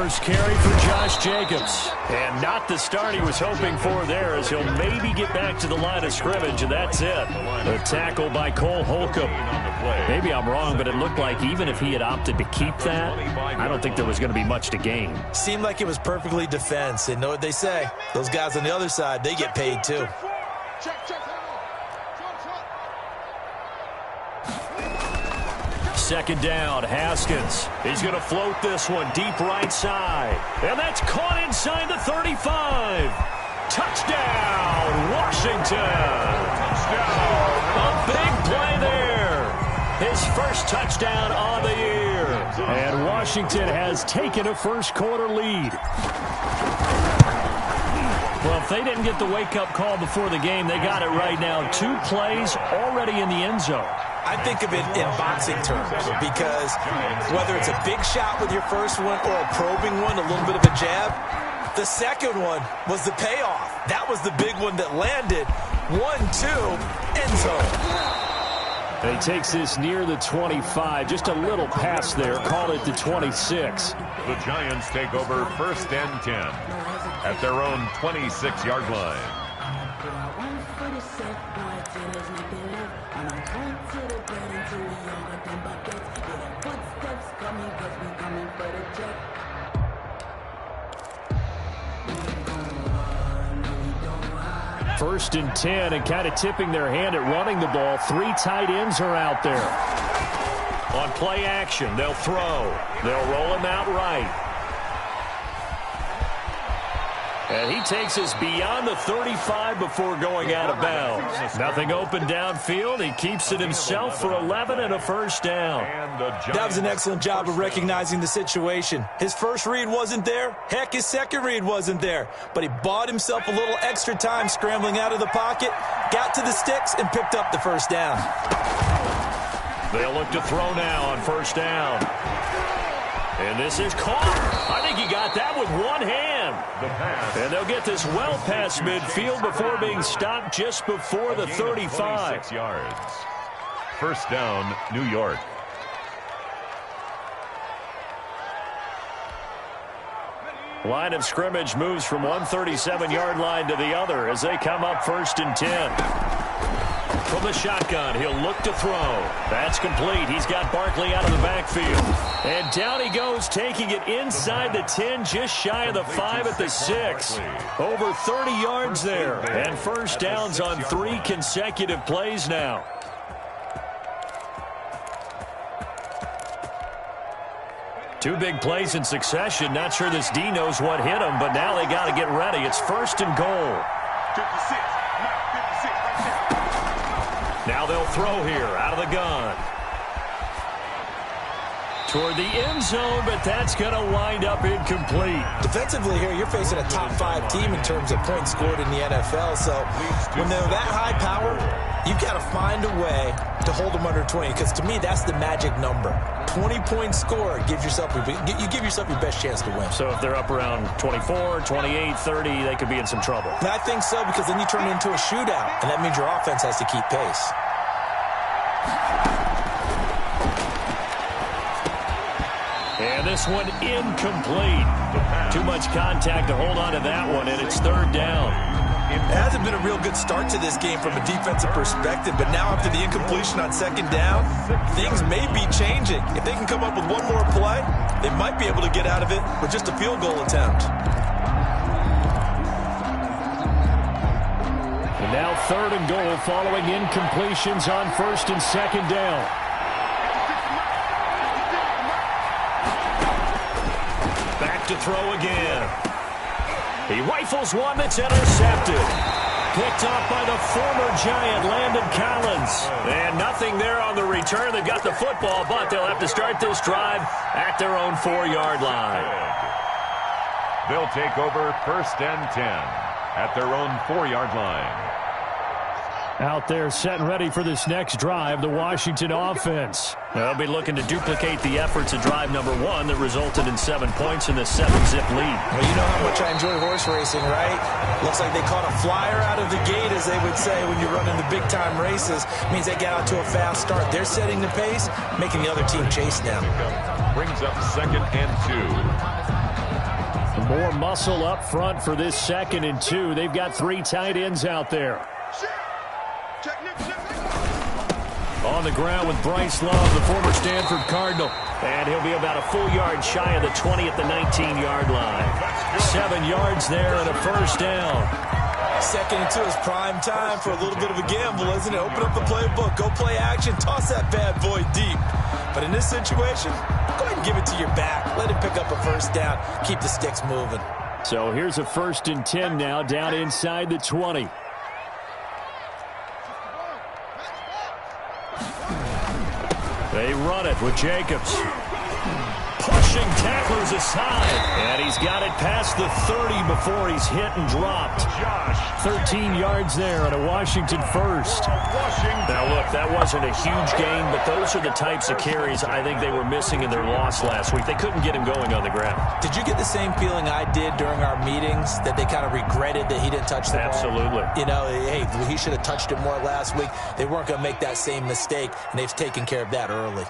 first carry for Josh Jacobs. And not the start he was hoping for there, as he'll maybe get back to the line of scrimmage, and that's it. A tackle by Cole Holcomb. Maybe I'm wrong, but it looked like even if he had opted to keep that, I don't think there was going to be much to gain. Seemed like it was perfectly defense. And know what they say? Those guys on the other side, they get paid too. Second down, Haskins. He's going to float this one deep right side. And that's caught inside the 35. Touchdown, Washington. A big play there. His first touchdown on the year. And Washington has taken a first-quarter lead. Well, if they didn't get the wake-up call before the game, they got it right now. 2 plays already in the end zone. I think of it in boxing terms because whether it's a big shot with your first one or a probing one, a little bit of a jab, the second one was the payoff. That was the big one that landed. 1-2, end zone. And he takes this near the 25. Just a little pass there. Call it the 26. The Giants take over 1st and 10 at their own 26-yard line. First and 10, and kind of tipping their hand at running the ball. 3 tight ends are out there. On play action, they'll throw. They'll roll him out right. And he takes us beyond the 35 before going out of bounds. Nothing open downfield. He keeps it himself for 11 and a first down. That was an excellent job of recognizing the situation. His first read wasn't there. Heck, his second read wasn't there. But he bought himself a little extra time scrambling out of the pocket, got to the sticks, and picked up the first down. They'll look to throw now on first down. And this is caught. I think he got that with one hand. And they'll get this well past midfield before being stopped just before the 35. 26 yards. First down, New York. Line of scrimmage moves from one 37-yard line to the other as they come up 1st and 10. From the shotgun, he'll look to throw. That's complete. He's got Barkley out of the backfield. And down he goes, taking it inside the 10, just shy of the 5 at the 6. Over 30 yards there. And first downs on 3 consecutive plays now. Two big plays in succession. Not sure this D knows what hit him, but now they got to get ready. It's 1st and goal. 56. Now they'll throw here out of the gun. Toward the end zone, but that's going to wind up incomplete. Defensively here, you're facing a top 5 team in terms of points scored in the NFL. So when they're that high power, you've got to find a way to hold them under 20. Because to me, that's the magic number. 20 points scored gives yourself you give yourself your best chance to win. So if they're up around 24, 28, 30, they could be in some trouble. And I think so, because then you turn it into a shootout, and that means your offense has to keep pace. And this one incomplete. Too much contact to hold on to that one, and it's 3rd down. It hasn't been a real good start to this game from a defensive perspective, but now after the incompletion on 2nd down, things may be changing. If they can come up with one more play, they might be able to get out of it with just a field goal attempt. And now 3rd and goal following incompletions on 1st and 2nd down. Back to throw again. He rifles one that's intercepted. Picked off by the former Giant, Landon Collins. And nothing there on the return. They've got the football, but they'll have to start this drive at their own 4-yard line. They'll take over 1st and 10 at their own 4-yard line. Out there set and ready for this next drive, the Washington offense. They'll be looking to duplicate the efforts of drive number 1 that resulted in 7 points in the 7-zip lead. Well, you know how much I enjoy horse racing, right? Looks like they caught a flyer out of the gate, as they would say, when you're running the big-time races. Means they get out to a fast start. They're setting the pace, making the other team chase now. Brings up 2nd and 2. More muscle up front for this 2nd and 2. They've got 3 tight ends out there. On the ground with Bryce Love, the former Stanford Cardinal. And he'll be about a full yard shy of the 20 at the 19-yard line. 7 yards there and a first down. 2nd and 2 is prime time for a little bit of a gamble, isn't it? Open up the playbook, go play action, toss that bad boy deep. But in this situation, go ahead and give it to your back. Let him pick up a first down. Keep the sticks moving. So here's a 1st and 10 now, down inside the 20. They run it with Jacobs. Pushing tacklers aside. And he's got it past the 30 before he's hit and dropped. 13 yards there and a Washington first. Now, look, that wasn't a huge gain, but those are the types of carries I think they were missing in their loss last week. They couldn't get him going on the ground. Did you get the same feeling I did during our meetings, that they kind of regretted that he didn't touch the ball? Absolutely. You know, hey, he should have touched it more last week. They weren't going to make that same mistake, and they've taken care of that early.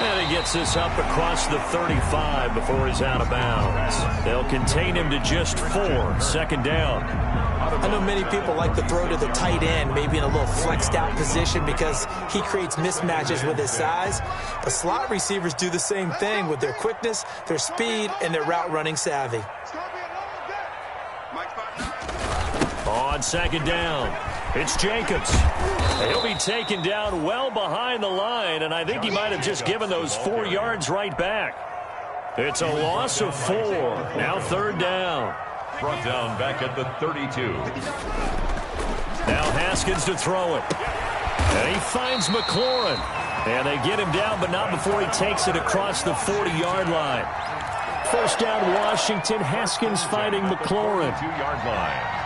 And he gets this up across the 35 before he's out of bounds. They'll contain him to just 4. 2nd down. I know many people like to throw to the tight end, maybe in a little flexed out position because he creates mismatches with his size. But slot receivers do the same thing with their quickness, their speed, and their route running savvy. On 2nd down, it's Jacobs. He'll be taken down well behind the line, and I think he might have just given those 4 yards right back. It's a loss of 4. Now 3rd down. Brought down back at the 32. Now Haskins to throw it. And he finds McLaurin. And they get him down, but not before he takes it across the 40-yard line. First down, Washington. Haskins finding McLaurin. 2-yard line.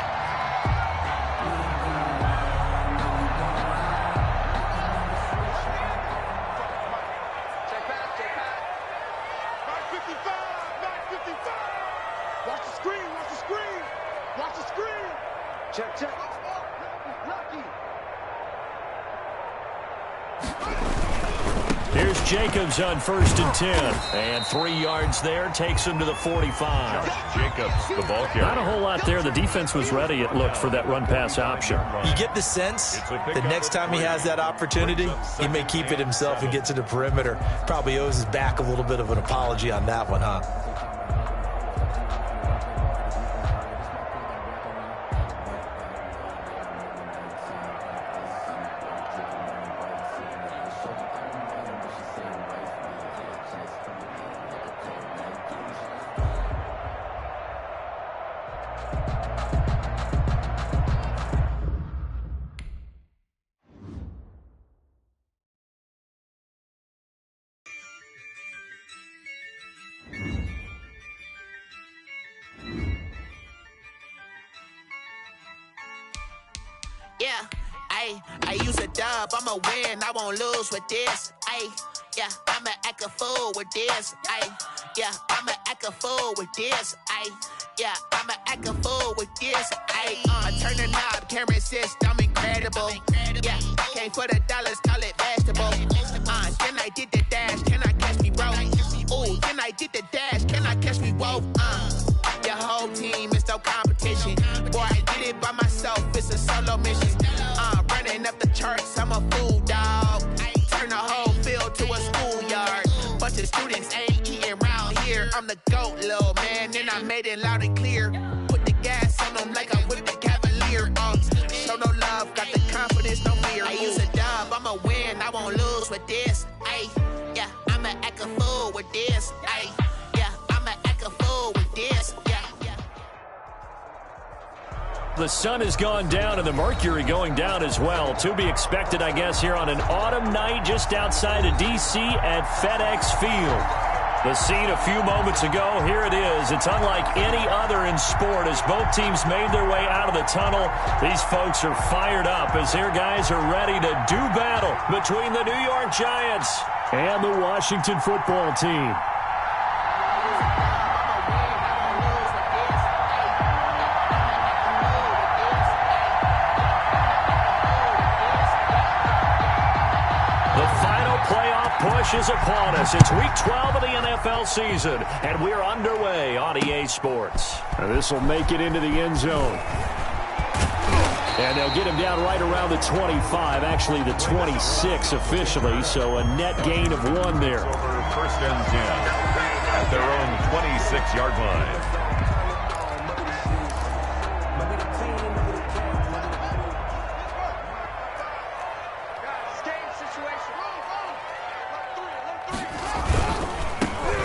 Here's Jacobs on 1st and 10. And 3 yards there takes him to the 45. Jacobs, the ball carrier. Not a whole lot there. The defense was ready, it looked, for that run-pass option. You get the sense the next time he has that opportunity, he may keep it himself and get to the perimeter. Probably owes his back a little bit of an apology on that one, huh? Yeah, I use a dub, I'ma win, I won't lose with this. Yeah, I'ma act a fool with this. Yeah, I'ma act a fool with this. Yeah, I'ma act a fool with this. Turn the knob, camera assist, I'm incredible. Yeah, came for the dollars, call it vegetable. Then I did the dash, can I catch me, bro? Ooh, then I did the dash, can I catch me, whoa? Your whole team is no competition. Boy, I did it by myself, it's a solo mission. Running up the charts, I'm a fool, dog. Turn the whole field to a schoolyard. Bunch of students ain't eating around here. I'm the GOAT, little man, and I made it loud and clear. Put the gas on them like I'm with the Cavalier. Show no love, got the confidence, no fear. I use a dub, I'ma win, I won't lose with this. Yeah, I'ma act a fool with this. Yeah, I'ma act a fool with this. The sun has gone down and the mercury going down as well. To be expected, I guess, here on an autumn night just outside of D.C. at FedEx Field. The scene a few moments ago, here it is. It's unlike any other in sport as both teams made their way out of the tunnel. These folks are fired up as their guys are ready to do battle between the New York Giants and the Washington football team. rush is upon us. It's week 12 of the NFL season, and we're underway on EA Sports. This will make it into the end zone. And they'll get him down right around the 25, actually the 26 officially, so a net gain of 1 there. First and 10 at their own 26-yard line.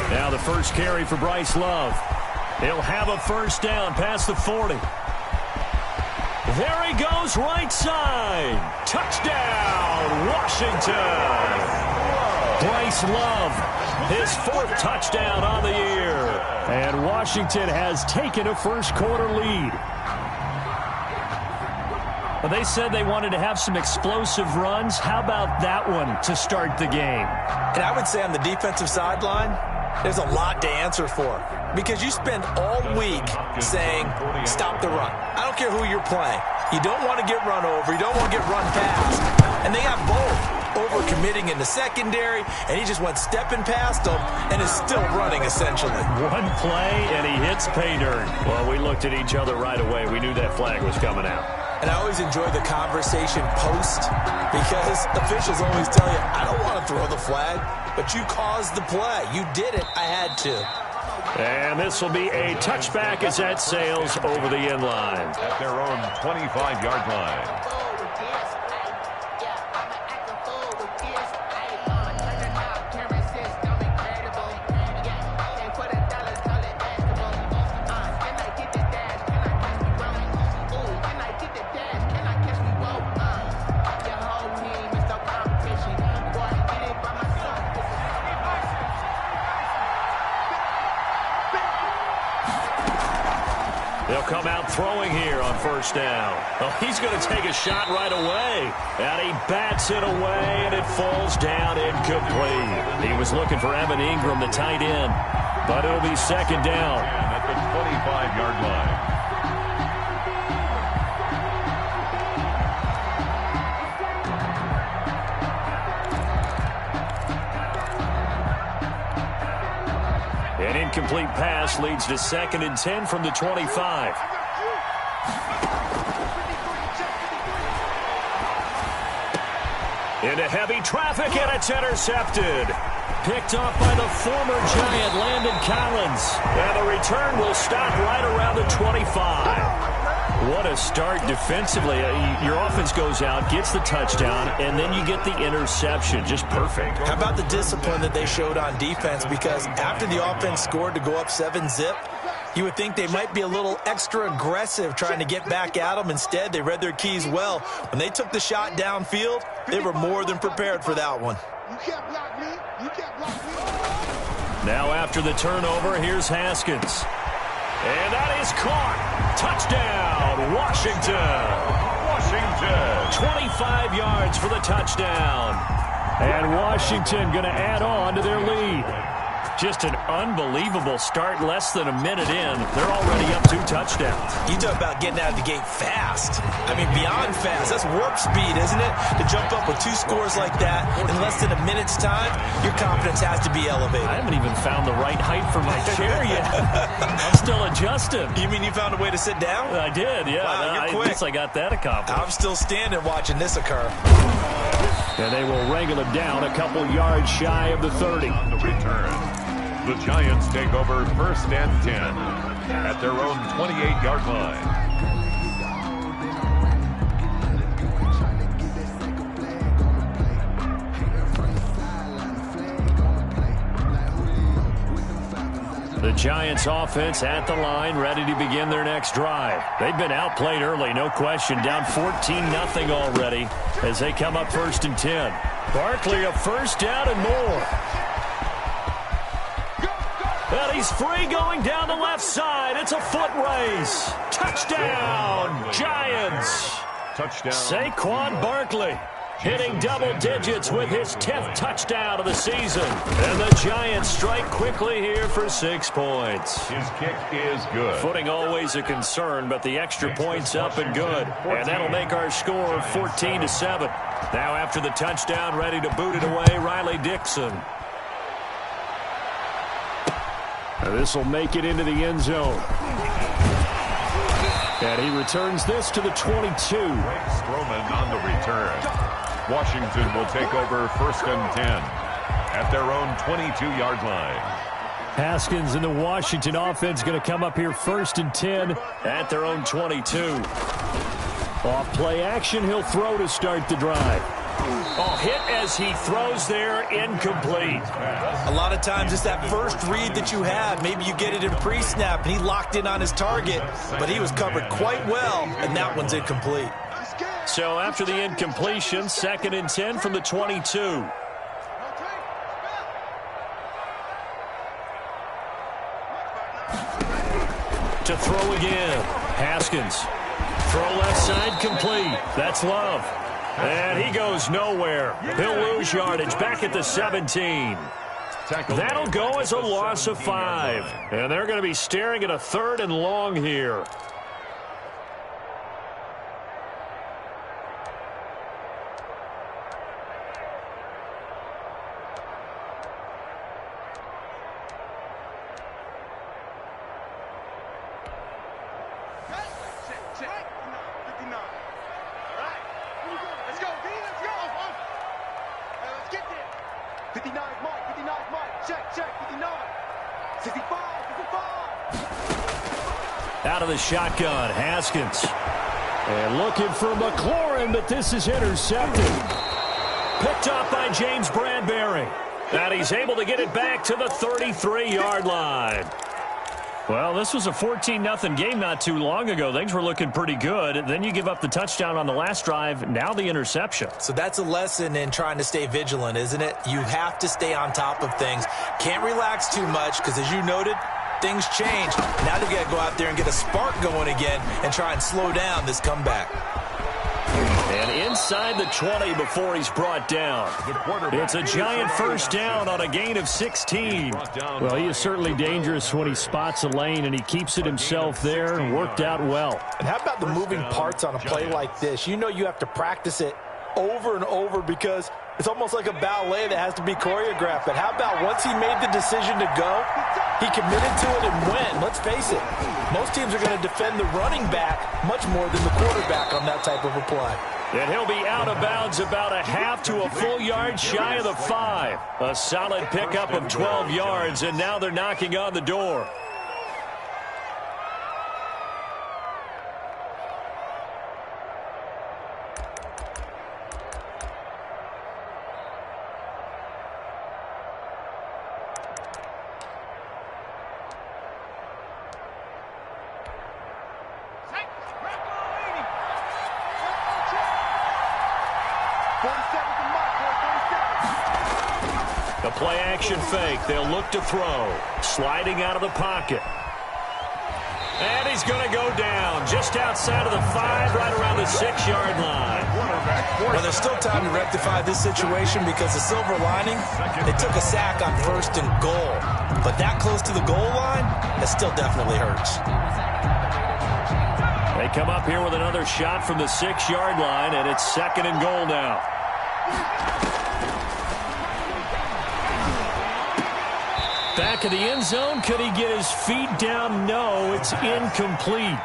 Now the first carry for Bryce Love. He'll have a first down past the 40. There he goes, right side. Touchdown, Washington. Bryce Love, his 4th touchdown on the year. And Washington has taken a first-quarter lead. Well, they said they wanted to have some explosive runs. How about that one to start the game? And I would say on the defensive sideline, there's a lot to answer for. Because you spend all week saying, stop the run. I don't care who you're playing. You don't want to get run over. You don't want to get run past. And they have both. Over-committing in the secondary, and he just went stepping past them and is still running, essentially. One play, and he hits pay dirt. Well, we looked at each other right away. We knew that flag was coming out. And I always enjoy the conversation post because officials always tell you, I don't want to throw the flag, but you caused the play. You did it. I had to. And this will be a touchback as that sails over the end line. At their own 25-yard line. They'll come out throwing here on first down. Oh, he's going to take a shot right away. And he bats it away, and it falls down incomplete. He was looking for Evan Ingram, the tight end. But it'll be second down. At the 25-yard line. An incomplete pass leads to 2nd and 10 from the 25. Into heavy traffic, and it's intercepted. Picked off by the former Giant, Landon Collins. And the return will stop right around the 25. What a start defensively. Your offense goes out, gets the touchdown, and then you get the interception. Just perfect. How about the discipline that they showed on defense? Because after the offense scored to go up 7-zip, you would think they might be a little extra aggressive trying to get back at them. Instead, they read their keys well. When they took the shot downfield, they were more than prepared for that one. You can't block me. You can't block me. Now after the turnover, here's Haskins. And that is caught. Touchdown, Washington. 25 yards for the touchdown. And Washington going to add on to their lead. Just an unbelievable start. Less than a minute in, they're already up 2 touchdowns. You talk about getting out of the gate fast. I mean, beyond fast. That's warp speed, isn't it? To jump up with 2 scores like that in less than a minute's time, your confidence has to be elevated. I haven't even found the right height for my chair yet. I'm still adjusting. You mean you found a way to sit down? I did, yeah. Wow, you're quick. At least I got that accomplished. I'm still standing watching this occur. And they will wrangle him down a couple yards shy of the 30. On the return, the Giants take over first and 10 at their own 28-yard line. The Giants offense at the line, ready to begin their next drive. They've been outplayed early, no question. Down 14-0 already as they come up first and 10. Barkley a first down and more. And he's free going down the left side. It's a foot race. Touchdown, Giants. Touchdown. Saquon Barkley. hitting double digits with his 10th touchdown of the season. And the Giants strike quickly here for 6 points. His kick is good. Footing always a concern, but the extra point's up and good. And that'll make our score 14-7. Now after the touchdown, ready to boot it away, Riley Dixon. This will make it into the end zone. And he returns this to the 22. Stroman on the return. Washington will take over 1st and 10 at their own 22-yard line. Haskins and the Washington offense going to come up here 1st and 10 at their own 22. Off play action, he'll throw to start the drive. Oh, hit as he throws there, incomplete. A lot of times it's that first read that you have. Maybe you get it in pre-snap, and he locked in on his target, but he was covered quite well, and that one's incomplete. So after the incompletion, 2nd and 10 from the 22. To throw again. Haskins. Throw left side complete. That's Love. And he goes nowhere. He'll lose yardage back at the 17. That'll go as a loss of 5. And they're going to be staring at a 3rd and long here. Out of the shotgun, Haskins. And looking for McLaurin, but this is intercepted. Picked up by James Bradbury. And he's able to get it back to the 33-yard line. Well, this was a 14-0 game not too long ago. Things were looking pretty good. Then you give up the touchdown on the last drive. Now the interception. So that's a lesson in trying to stay vigilant, isn't it? You have to stay on top of things. Can't relax too much because, as you noted, things change. Now they've got to go out there and get a spark going again and try and slow down this comeback. And inside the 20 before he's brought down. It's a giant first down on a gain of 16. Well, he is certainly dangerous when he spots a lane, and he keeps it himself there and worked out well. And how about the moving parts on a play like this? You know you have to practice it over and over because it's almost like a ballet that has to be choreographed. But how about once he made the decision to go, he committed to it and went. Let's face it, most teams are going to defend the running back much more than the quarterback on that type of a play. And he'll be out of bounds about a half to a full yard shy of the 5. A solid pickup of 12 yards, and now they're knocking on the door. The play-action fake. They'll look to throw. Sliding out of the pocket. And he's going to go down just outside of the 5, right around the 6-yard line. Well, there's still time to rectify this situation because the silver lining, they took a sack on 1st and goal. But that close to the goal line, that still definitely hurts. They come up here with another shot from the 6-yard line, and it's 2nd and goal now. Back of the end zone. Could he get his feet down? No, it's incomplete.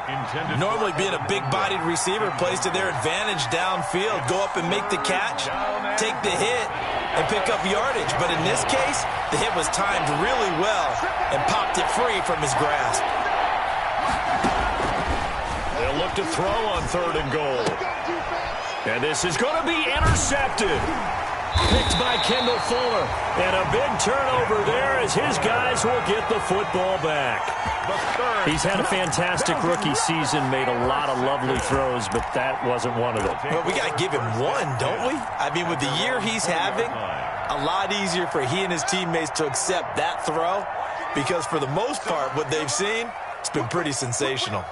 Normally being a big-bodied receiver plays to their advantage downfield. Go up and make the catch, take the hit, and pick up yardage. But in this case, the hit was timed really well and popped it free from his grasp. They'll look to throw on 3rd and goal. And this is going to be intercepted. Picked by Kendall Fuller. And a big turnover there as his guys will get the football back. He's had a fantastic rookie season, made a lot of lovely throws, but that wasn't one of them. Well, we got to give him one, don't we? I mean, with the year he's having, a lot easier for he and his teammates to accept that throw because for the most part, what they've seen, it's been pretty sensational.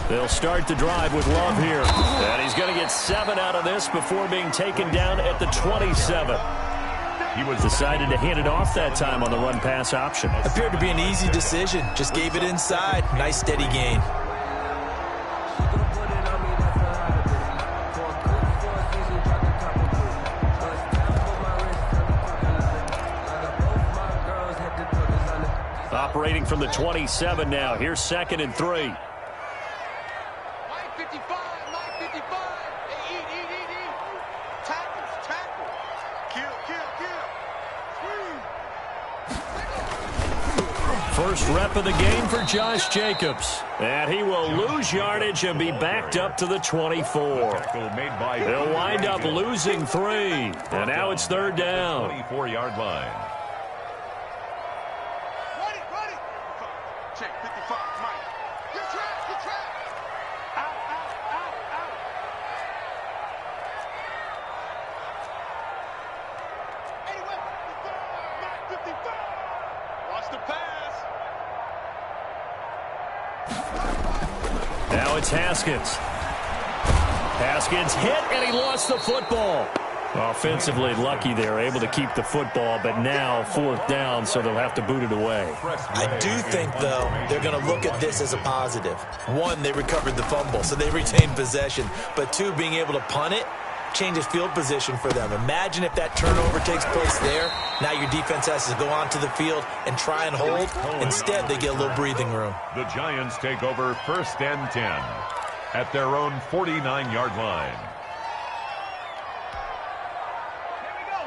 They'll start the drive with Love here. And he's going to get 7 out of this before being taken down at the 27. He was decided to hand it off that time on the run-pass option. Appeared to be an easy decision. Just gave it inside. Nice steady gain. Operating from the 27 now. Here's 2nd and 3. First rep of the game for Josh Jacobs. And he will lose yardage and be backed up to the 24. They'll wind up losing 3. And now it's 3rd down. 24-yard line. Check 55, Mike. Good track, good track. Out. Anyway, 55, Mike, 55. Watch the pass. Now it's Haskins. Haskins hit, and he lost the football. Offensively lucky they're able to keep the football, but now 4th down, so they'll have to boot it away. I do think, though, they're going to look at this as a positive. 1, they recovered the fumble, so they retained possession. But 2, being able to punt it changes field position for them. Imagine if that turnover takes place there. Now your defense has to go onto the field and try and hold. Instead, they get a little breathing room. The Giants take over 1st and 10 at their own 49-yard line.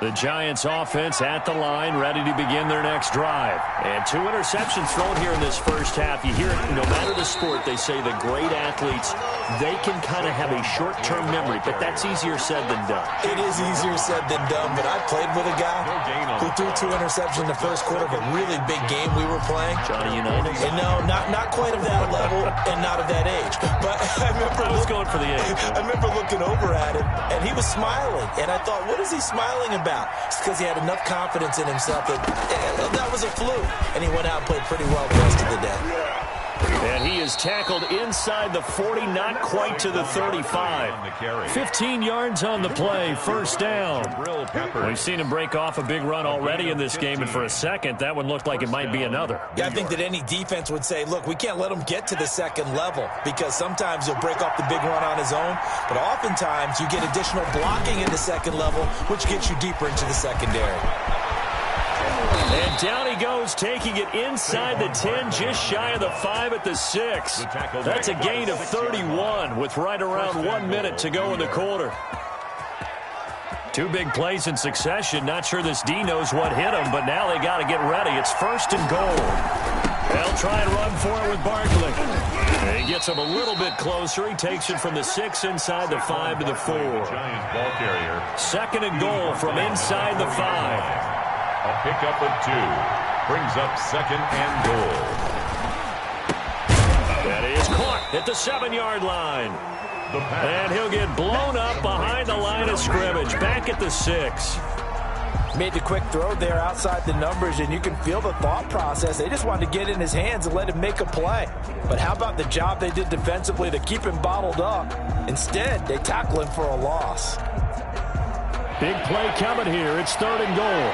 The Giants offense at the line, ready to begin their next drive. And 2 interceptions thrown here in this first half. You hear it, no matter the sport, they say the great athletes, they can kind of have a short-term memory, but that's easier said than done. It is easier said than done, but I played with a guy who threw 2 interceptions in the first quarter of a really big game we were playing. Johnny Unitas? And no, not quite of that level and not of that age. But I was going for the age. I remember looking over at him, and he was smiling. And I thought, what is he smiling about? It's because he had enough confidence in himself that was a fluke. And he went out and played pretty well the rest of the day. And he is tackled inside the 40, not quite to the 35. 15 yards on the play, 1st down. We've seen him break off a big run already in this game, and for a second, that one looked like it might be another. Yeah, I think that any defense would say, look, we can't let him get to the 2nd level, because sometimes he'll break off the big run on his own, but oftentimes you get additional blocking in the 2nd level, which gets you deeper into the secondary. And down he goes, taking it inside the 10, just shy of the 5 at the 6. That's a gain of 31 with right around 1 minute to go in the quarter. 2 big plays in succession. Not sure this D knows what hit him, but now they got to get ready. It's 1st and goal. They'll try and run for it with Barkley. And he gets him a little bit closer. He takes it from the 6 inside the 5 to the 4. 2nd and goal from inside the 5. A pickup of 2 brings up 2nd and goal. That is caught at the 7-yard line. And he'll get blown up behind the line of scrimmage, back at the 6. Made the quick throw there outside the numbers, and you can feel the thought process. They just wanted to get in his hands and let him make a play. But how about the job they did defensively to keep him bottled up? Instead, they tackle him for a loss. Big play coming here. It's 3rd and goal.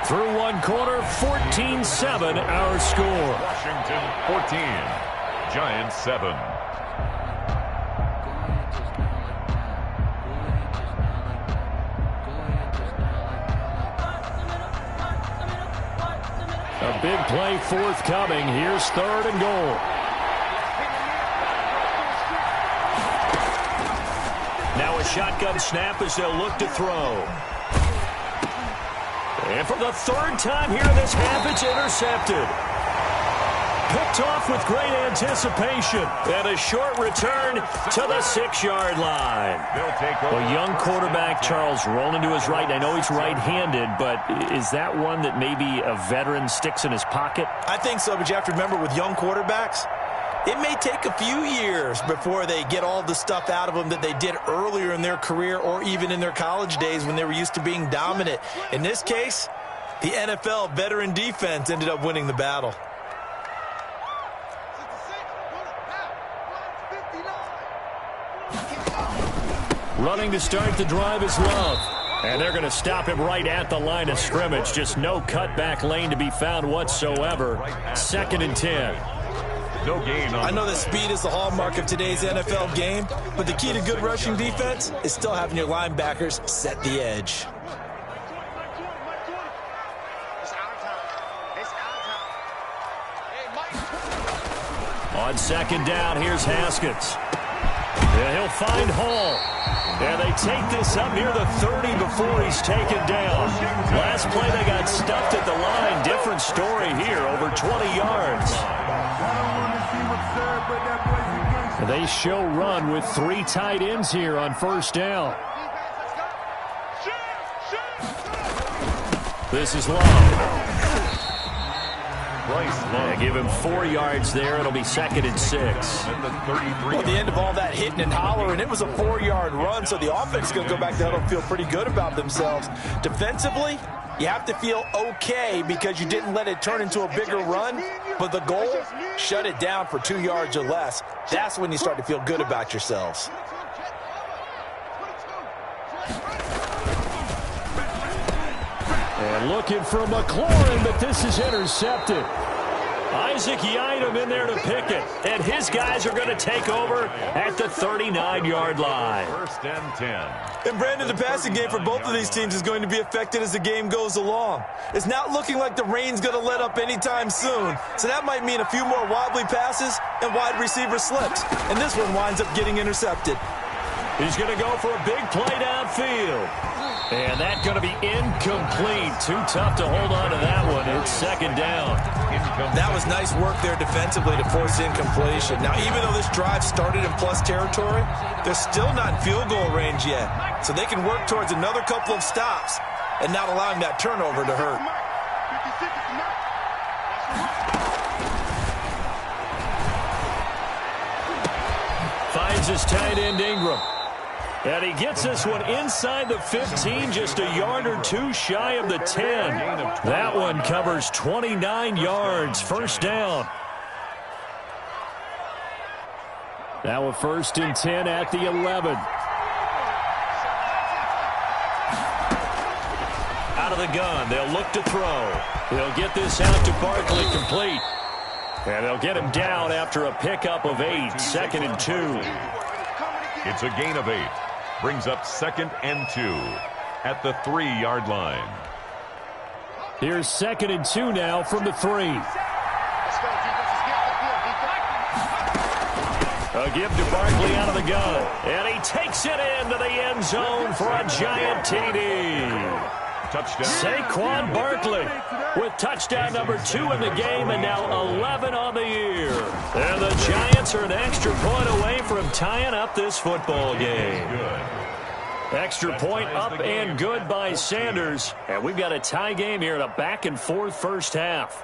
Through 1 quarter, 14-7 our score. Washington 14, Giants 7. A big play forthcoming. Here's 3rd and goal. Now a shotgun snap as they'll look to throw. And for the 3rd time here in this half, it's intercepted. Picked off with great anticipation. And a short return to the 6-yard line. A young quarterback, Charles, rolling to his right. I know he's right-handed, but is that one that maybe a veteran sticks in his pocket? I think so, but you have to remember with young quarterbacks, it may take a few years before they get all the stuff out of them that they did earlier in their career or even in their college days when they were used to being dominant. In this case, The NFL veteran defense ended up winning the battle. Running to start the drive is Love. And they're going to stop him right at the line of scrimmage. Just no cutback lane to be found whatsoever. 2nd and 10. No gain on I know that speed is the hallmark of today's NFL game, but the key to good rushing defense is still having your linebackers set the edge. On 2nd down, here's Haskins. And he'll find Hall. And they take this up near the 30 before he's taken down. Last play, they got stuffed at the line. Different story here, over 20 yards. They show run with 3 tight ends here on 1st down. This is Long. Yeah, give him 4 yards there. It'll be 2nd and 6. Well, at the end of all that hitting and hollering, it was a 4-yard run, so the offense is going to go back to huddle and feel pretty good about themselves. Defensively, you have to feel okay because you didn't let it turn into a bigger run, but the goal, shut it down for 2 yards or less. That's when you start to feel good about yourselves. And looking for McLaurin, but this is intercepted. Isaac Yiadom in there to pick it. And his guys are going to take over at the 39-yard line. 1st and 10. And Brandon, the passing game for both of these teams is going to be affected as the game goes along. It's not looking like the rain's going to let up anytime soon. So that might mean a few more wobbly passes and wide receiver slips. And this one winds up getting intercepted. He's going to go for a big play downfield. And that's going to be incomplete. Too tough to hold on to that one. It's 2nd down. That was nice work there defensively to force incompletion. Now, even though this drive started in plus territory, they're still not in field goal range yet. So they can work towards another couple of stops and not allowing that turnover to hurt. Finds his tight end Ingram. And he gets this one inside the 15, just a yard or 2 shy of the 10. That one covers 29 yards, 1st down. Now a 1st and 10 at the 11. Out of the gun, they'll look to throw. They'll get this out to Barkley complete. And they'll get him down after a pickup of 8, 2nd and 2. It's a gain of 8. Brings up 2nd and 2 at the 3-yard line. Here's 2nd and 2 now from the 3. A give to Barkley out of the gun. And he takes it into the end zone for a giant TD. Touchdown. Saquon Barkley with touchdown number 2 in the game and now 11 on the year. And the Giants are an extra point away from tying up this football game. Extra point up and good by Sanders. And we've got a tie game here in a back-and-forth 1st half.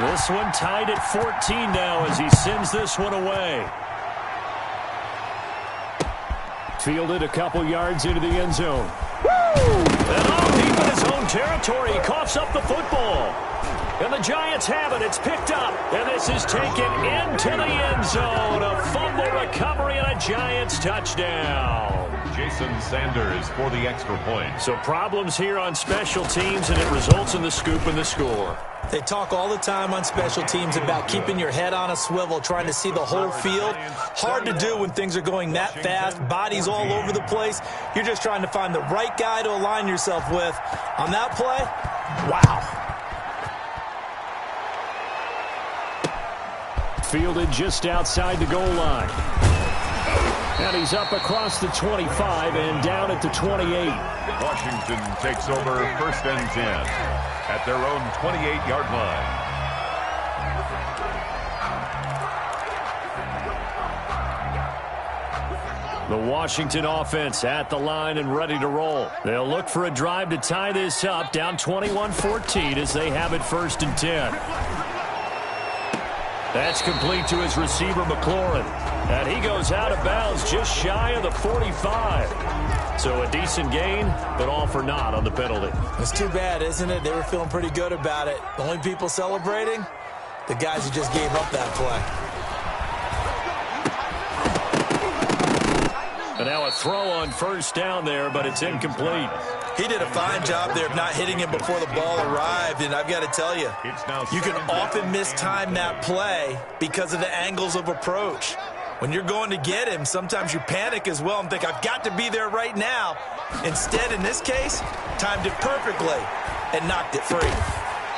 This one tied at 14 now as he sends this one away. Fielded a couple yards into the end zone. And all deep in his own territory, he coughs up the football. And the Giants have it. It's picked up. And this is taken into the end zone. A fumble recovery and a Giants touchdown. Jason Sanders for the extra point. So problems here on special teams, and it results in the scoop and the score. They talk all the time on special teams about keeping your head on a swivel, trying to see the whole field. Hard to do when things are going that fast, bodies all over the place. You're just trying to find the right guy to align yourself with. On that play, wow. Fielded just outside the goal line. And he's up across the 25 and down at the 28. Washington takes over 1st and 10 at their own 28-yard line. The Washington offense at the line and ready to roll. They'll look for a drive to tie this up, down 21-14 as they have it 1st and 10. That's complete to his receiver, McLaurin. And he goes out of bounds just shy of the 45. So a decent gain, but all for naught on the penalty. It's too bad, isn't it? They were feeling pretty good about it. The only people celebrating, the guys who just gave up that play. And now a throw on first down there, but it's incomplete. He did a fine job there of not hitting him before the ball arrived, and I've got to tell you, you can often mistime that play because of the angles of approach. When you're going to get him, sometimes you panic as well and think, I've got to be there right now. Instead, in this case, timed it perfectly and knocked it free.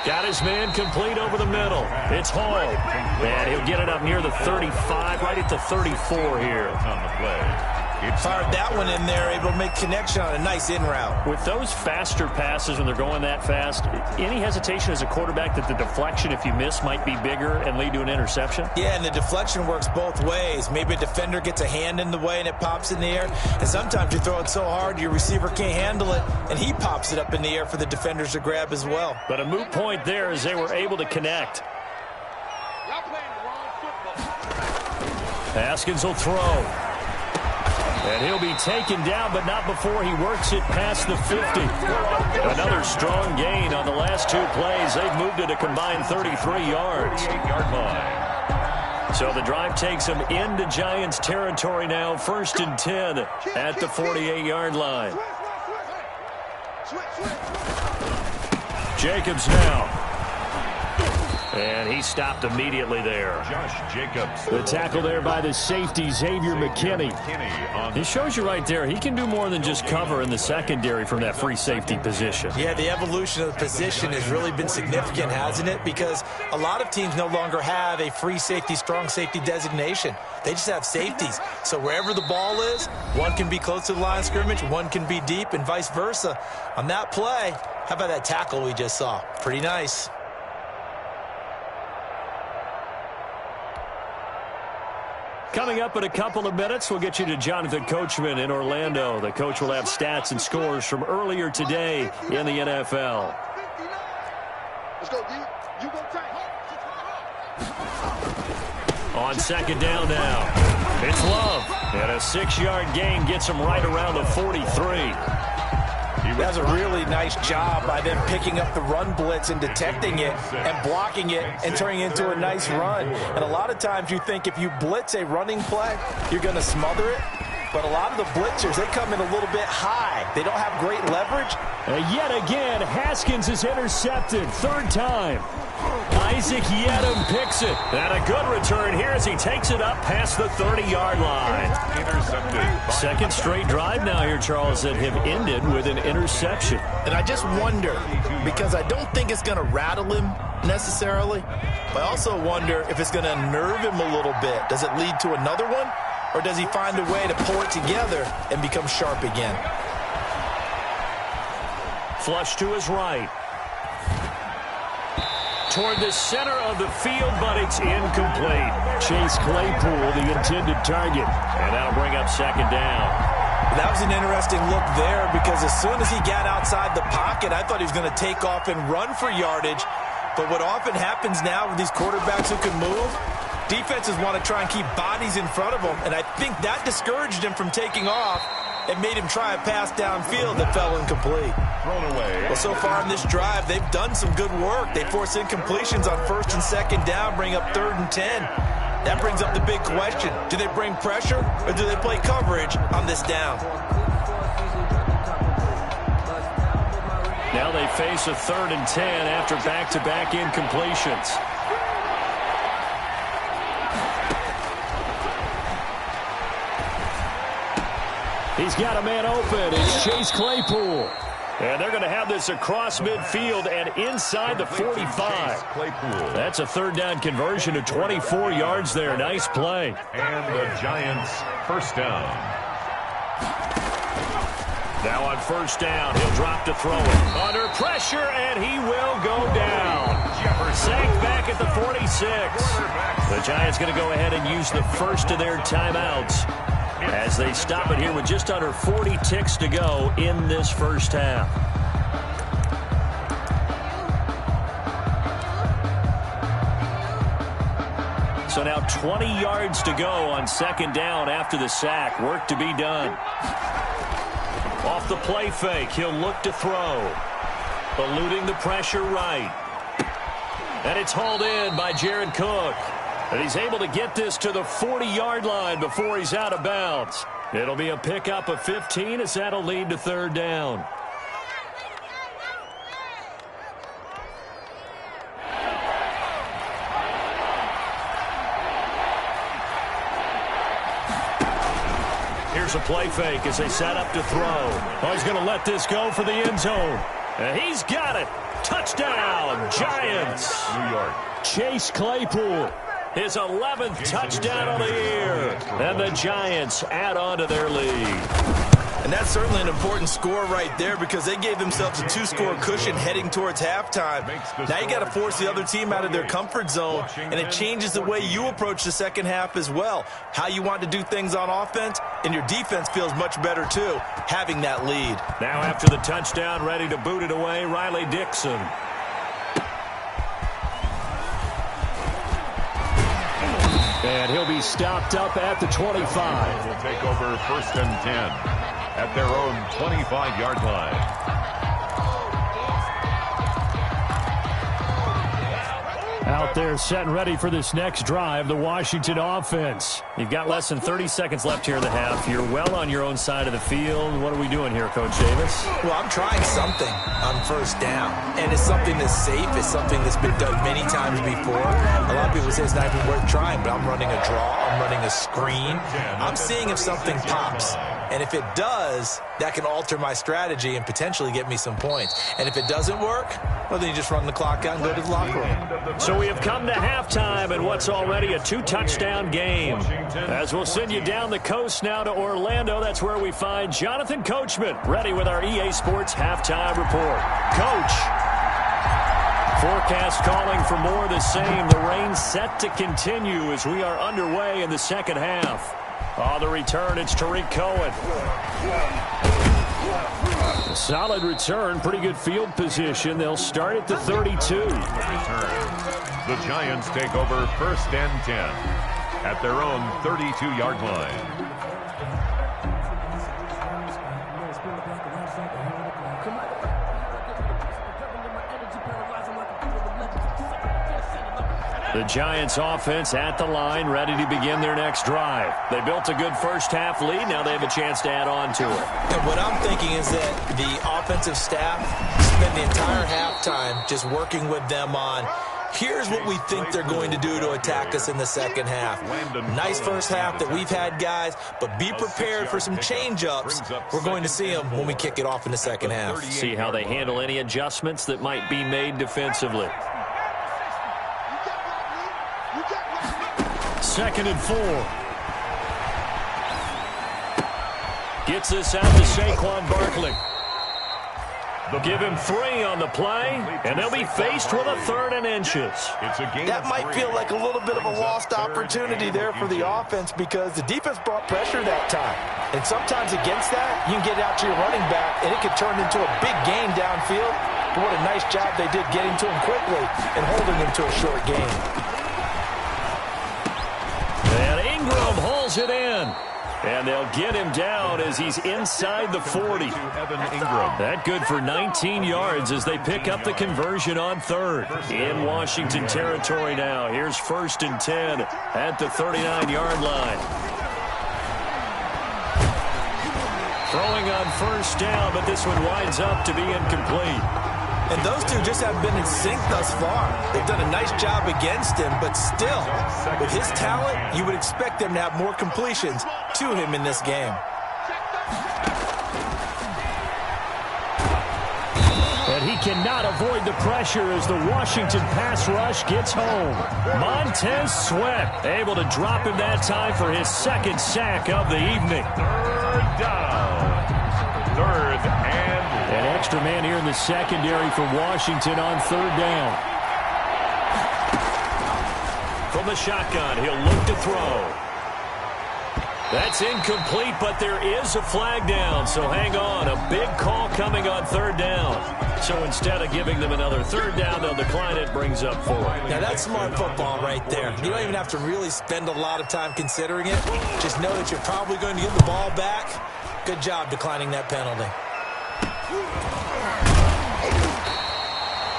Got his man complete over the middle. It's Hall. And he'll get it up near the 35, right at the 34 here. On the play. Fired that one in there, able to make connection on a nice in route. With those faster passes when they're going that fast, any hesitation as a quarterback that the deflection, if you miss, might be bigger and lead to an interception? Yeah, and the deflection works both ways. Maybe a defender gets a hand in the way and it pops in the air. And sometimes you throw it so hard your receiver can't handle it, and he pops it up in the air for the defenders to grab as well. But a moot point there as they were able to connect. Y'all playing the wrong football. Haskins will throw. And he'll be taken down, but not before he works it past the 50. Another strong gain on the last two plays. They've moved it a combined 33 yards. 48-yard line. So the drive takes them into Giants territory now, 1st and 10 at the 48-yard line. Jacobs now. And he stopped immediately there. Josh Jacobs. The tackle there by the safety, Xavier McKinney. He shows you right there, he can do more than just cover in the secondary from that free safety position. Yeah, the evolution of the position has really been significant, hasn't it? Because a lot of teams no longer have a free safety, strong safety designation. They just have safeties. So wherever the ball is, one can be close to the line of scrimmage, one can be deep, and vice versa. On that play, how about that tackle we just saw? Pretty nice. Coming up in a couple of minutes, we'll get you to Jonathan Coachman in Orlando. The coach will have stats and scores from earlier today in the NFL. Let's go, D. You go tight. On second down now, it's Love. And a 6-yard gain gets him right around the 43. That's a really nice job by them picking up the run blitz and detecting it and blocking it and turning it into a nice run. And a lot of times you think if you blitz a running play, you're going to smother it. But a lot of the blitzers, they come in a little bit high. They don't have great leverage. Yet again, Haskins is intercepted. 3rd time. Isaac Yedem picks it. And a good return here as he takes it up past the 30-yard line. Intercepted. Second straight drive now here, Charles, that have ended with an interception. And I just wonder, because I don't think it's going to rattle him necessarily, but I also wonder if it's going to nerve him a little bit. Does it lead to another one? Or does he find a way to pull it together and become sharp again? Flush to his right. Toward the center of the field, but it's incomplete. Chase Claypool, the intended target. And that'll bring up second down. That was an interesting look there because as soon as he got outside the pocket, I thought he was going to take off and run for yardage. But what often happens now with these quarterbacks who can move, defenses want to try and keep bodies in front of them. And I think that discouraged him from taking off and made him try a pass downfield that fell incomplete. Thrown away. Well, so far in this drive, they've done some good work. They force incompletions on 1st and 2nd down, bring up 3rd and 10. That brings up the big question. Do they bring pressure or do they play coverage on this down? Now they face a 3rd and 10 after back-to-back incompletions. He's got a man open. It's Chase Claypool. And they're going to have this across midfield and inside the 45. Claypool. That's a 3rd down conversion to 24 yards there. Nice play. And the Giants' 1st down. Now on 1st down, he'll drop to throw it. Under pressure, and he will go down. Sacked back at the 46. The Giants going to go ahead and use the first of their timeouts as they stop it here with just under 40 ticks to go in this first half. So now 20 yards to go on second down after the sack. Work to be done. Off the play fake, he'll look to throw. Eluding the pressure right. And it's hauled in by Jared Cook. And he's able to get this to the 40-yard line before he's out of bounds. It'll be a pickup of 15 as that'll lead to third down. Here's a play fake as they set up to throw. Oh, he's going to let this go for the end zone. And he's got it. Touchdown, Giants. New York. Chase Claypool, his 11th touchdown of the year. And the Giants add on to their lead. And that's certainly an important score right there because they gave themselves a 2-score cushion heading towards halftime. Now you got to force the other team out of their comfort zone, and it changes the way you approach the second half as well. How you want to do things on offense, and your defense feels much better too, having that lead. Now after the touchdown, ready to boot it away, Riley Dixon. And he'll be stopped up at the 25. Will take over first and 10 at their own 25-yard line. Out there set and ready for this next drive, the Washington offense. You've got less than 30 seconds left here in the half. You're well on your own side of the field. What are we doing here, Coach Davis? Well, I'm trying something on first down, and it's something that's safe. It's something that's been done many times before. A lot of people say it's not even worth trying, but I'm running a draw. I'm running a screen. I'm seeing if something pops. And if it does, that can alter my strategy and potentially get me some points. And if it doesn't work, well, then you just run the clock out and go to the locker room. So we have come to halftime in what's already a 2-touchdown game. As we'll send you down the coast now to Orlando, that's where we find Jonathan Coachman, ready with our EA Sports halftime report. Coach. Forecast calling for more of the same. The rain set to continue as we are underway in the second half. On the return, it's Tariq Cohen. Solid return, pretty good field position. They'll start at the 32. The Giants take over first and 10 at their own 32-yard line. The Giants offense at the line, ready to begin their next drive. They built a good first-half lead. Now they have a chance to add on to it. And what I'm thinking is that the offensive staff spend the entire halftime just working with them on, here's what we think they're going to do to attack us in the second half. Nice first half that we've had, guys, but be prepared for some change-ups. We're going to see them when we kick it off in the second half. See how they handle any adjustments that might be made defensively. 2nd and 4. Gets this out to Saquon Barkley. They'll give him 3 on the play, and they'll be faced with a 3rd and inches. That might feel like a little bit of a lost opportunity there for the offense because the defense brought pressure that time. And sometimes against that, you can get out to your running back, and it could turn into a big gain downfield. But what a nice job they did getting to him quickly and holding him to a short gain. And Ingram hauls it in. And they'll get him down as he's inside the 40. That good for 19 yards as they pick up the conversion on 3rd. In Washington territory now. Here's 1st and 10 at the 39-yard line. Throwing on 1st down, but this one winds up to be incomplete. And those two just have been in sync thus far. They've done a nice job against him, but still, with his talent, you would expect them to have more completions to him in this game. And he cannot avoid the pressure as the Washington pass rush gets home. Montez Sweat able to drop him that time for his 2nd sack of the evening. 3rd down. 3rd and an extra man here in the secondary for Washington on 3rd down. From the shotgun, he'll look to throw. That's incomplete, but there is a flag down, so hang on. A big call coming on third down. So instead of giving them another third down, they'll decline it, brings up 4. Now, that's smart football right there. You don't even have to really spend a lot of time considering it. Just know that you're probably going to get the ball back. Good job declining that penalty.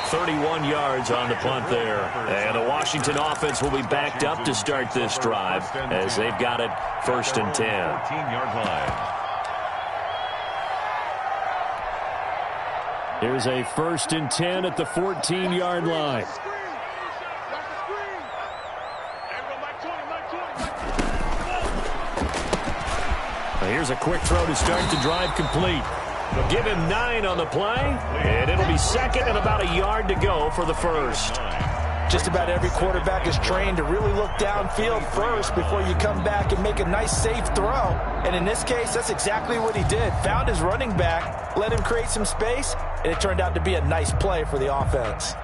31 yards on the punt there. And the Washington offense will be backed up to start this drive as they've got it first and 10. 14-yard line. Here's a first and 10 at the 14-yard line. Here's a quick throw to start the drive complete. They'll give him 9 on the play, and it'll be second and about a yard to go for the first. Just about every quarterback is trained to really look downfield first before you come back and make a nice, safe throw. And in this case, that's exactly what he did. Found his running back, let him create some space, and it turned out to be a nice play for the offense.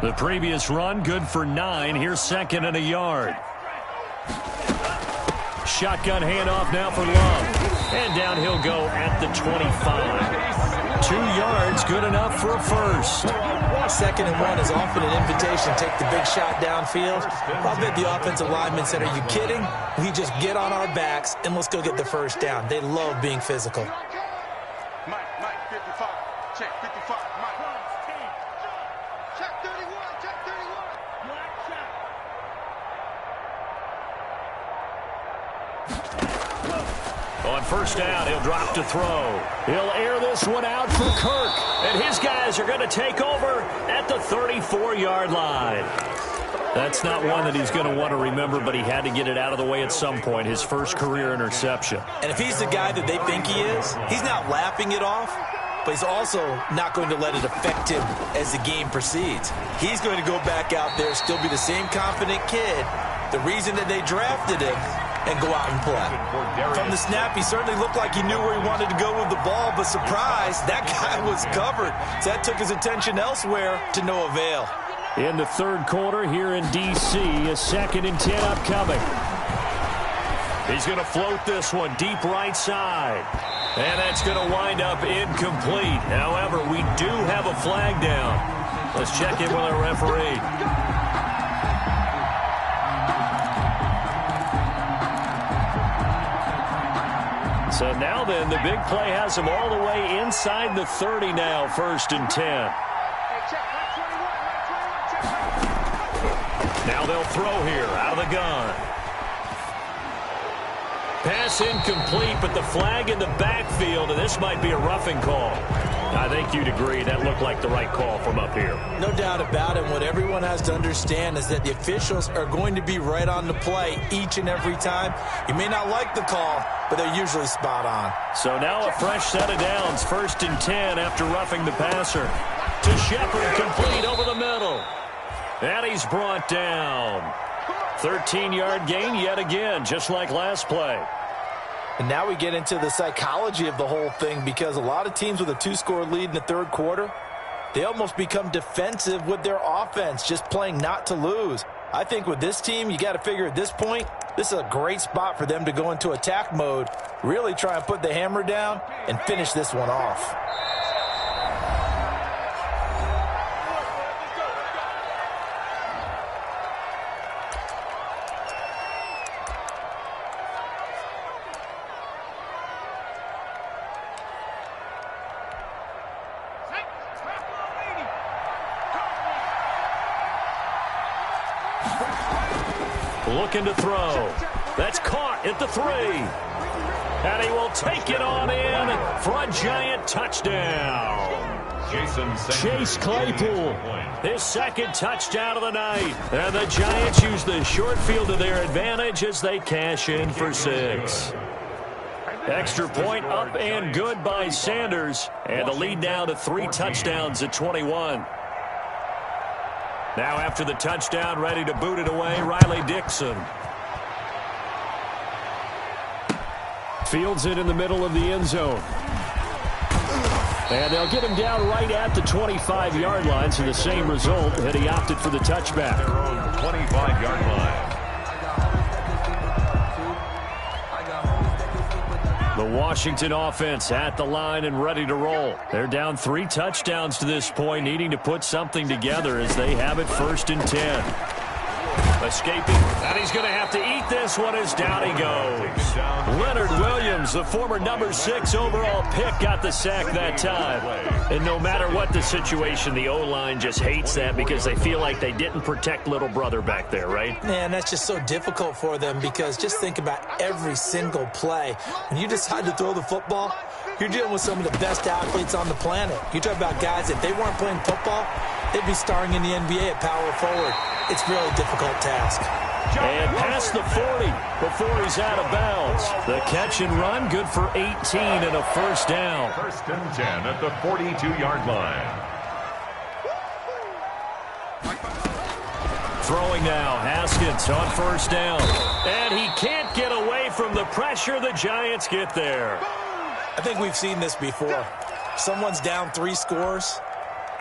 The previous run, good for 9. Here's second and a yard. Shotgun handoff now for Love. And down he'll go at the 25. 2 yards, good enough for a first. Second and 1 is often an invitation to take the big shot downfield. I'll bet the offensive lineman said, are you kidding? We just get on our backs and let's go get the first down. They love being physical. Mike, 55. Check 55. Mike. Check 31. Check 31. On first down, he'll drop to throw. He'll air this one out for Kirk. And his guys are going to take over at the 34-yard line. That's not one that he's going to want to remember, but he had to get it out of the way at some point, his first career interception. And if he's the guy that they think he is, he's not laughing it off, but he's also not going to let it affect him as the game proceeds. He's going to go back out there, still be the same confident kid, the reason that they drafted him, and go out and play. From the snap, he certainly looked like he knew where he wanted to go with the ball, but surprise, that guy was covered. So that took his attention elsewhere to no avail. In the third quarter here in D.C., a second and 10 upcoming. He's going to float this one deep right side. And that's going to wind up incomplete. However, we do have a flag down. Let's check in with our referee. So now then, the big play has him all the way inside the 30 now, first and 10. Now they'll throw here out of the gun. Pass incomplete, but the flag in the backfield, and this might be a roughing call. I think you'd agree that looked like the right call from up here. No doubt about it. What everyone has to understand is that the officials are going to be right on the play each and every time. You may not like the call, but they're usually spot on. So now a fresh set of downs, first and 10 after roughing the passer. To Shepard, complete over the middle. And he's brought down. 13-yard gain yet again, just like last play. And now we get into the psychology of the whole thing, because a lot of teams with a 2-score lead in the third quarter, they almost become defensive with their offense, just playing not to lose. I think with this team, you got to figure at this point, this is a great spot for them to go into attack mode, really try and put the hammer down and finish this one off. Looking to throw. That's caught at the 3. And he will take it on in for a giant touchdown. Chase Claypool, his second touchdown of the night. And the Giants use the short field to their advantage as they cash in for 6. Extra point up and good by Sanders. And the lead now to 3 touchdowns at 21. Now after the touchdown, ready to boot it away, Riley Dixon. Fields it in the middle of the end zone. And they'll get him down right at the 25-yard line, so the same result, and he opted for the touchback. Their own 25-yard line. The Washington offense at the line and ready to roll. They're down 3 touchdowns to this point, needing to put something together as they have it 1st and 10. Escaping, and he's going to have to eat this one as down he goes. Leonard Williams, the former number 6 overall pick, got the sack that time. And no matter what the situation, the O-line just hates that because they feel like they didn't protect little brother back there, right? Man, that's just so difficult for them because just think about every single play. When you decide to throw the football, you're dealing with some of the best athletes on the planet. You talk about guys, if they weren't playing football, they'd be starring in the NBA at power forward. It's a really difficult task. And past the 40 before he's out of bounds. The catch and run, good for 18 and a 1st down. 1st and 10 at the 42-yard line. Throwing now, Haskins on 1st down. And he can't get away from the pressure. The Giants get there. I think we've seen this before. Someone's down 3 scores.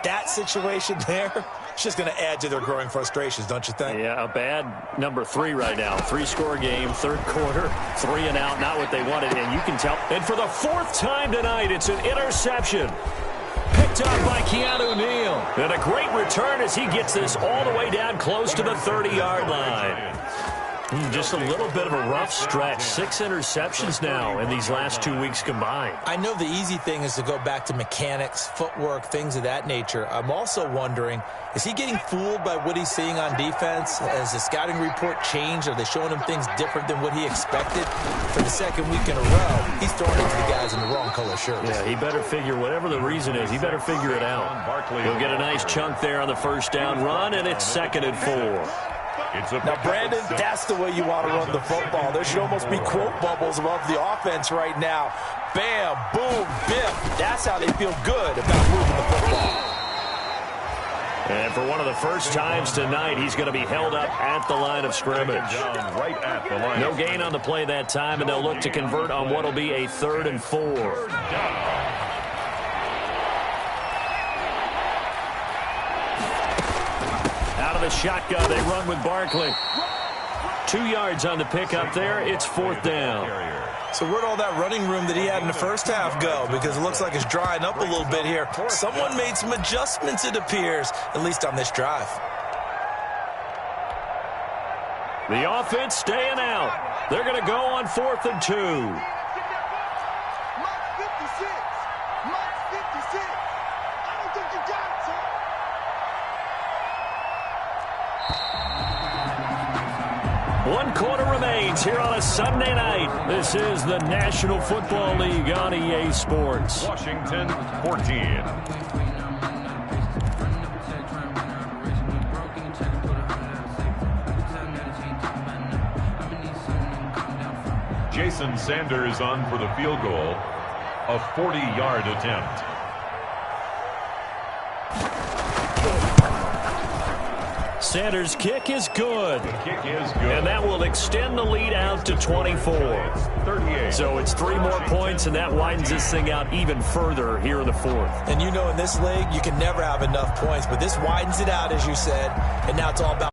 That situation there, it's just going to add to their growing frustrations, don't you think? Yeah, a bad number 3 right now. 3-score game, 3rd quarter, 3 and out, not what they wanted, and you can tell. And for the 4th time tonight, it's an interception. Picked up by Keanu Neal. And a great return as he gets this all the way down close to the 30-yard line. Just a little bit of a rough stretch. 6 interceptions now in these last 2 weeks combined. I know the easy thing is to go back to mechanics, footwork, things of that nature. I'm also wondering, is he getting fooled by what he's seeing on defense? Has the scouting report changed? Are they showing him things different than what he expected? For the 2nd week in a row, he's throwing it to the guys in the wrong color shirts. Yeah, he better figure, whatever the reason is, he better figure it out. He'll get a nice chunk there on the 1st down run, and it's 2nd and 4. Now, Brandon, that's the way you want to run the football. There should almost be quote bubbles above the offense right now. Bam, boom, biff. That's how they feel good about moving the football. And for one of the first times tonight, he's going to be held up at the line of scrimmage. Right at the line. No gain on the play that time, and they'll look to convert on what will be a 3rd and 4. The shotgun, they run with Barkley. 2 yards on the pickup there. It's 4th down. So where'd all that running room that he had in the 1st half go? Because it looks like it's drying up a little bit here. Someone made some adjustments, it appears, at least on this drive. The offense staying out. They're going to go on 4th and 2. One quarter remains here on a Sunday night. This is the National Football League on EA Sports. Washington 14. Jason Sanders on for the field goal. A 40-yard attempt. Sanders' kick is good. The kick is good. And that will extend the lead out to 24. 38. So it's 3 more points, and that widens this thing out even further here in the 4th. And you know in this league, you can never have enough points, but this widens it out, as you said, and now it's all about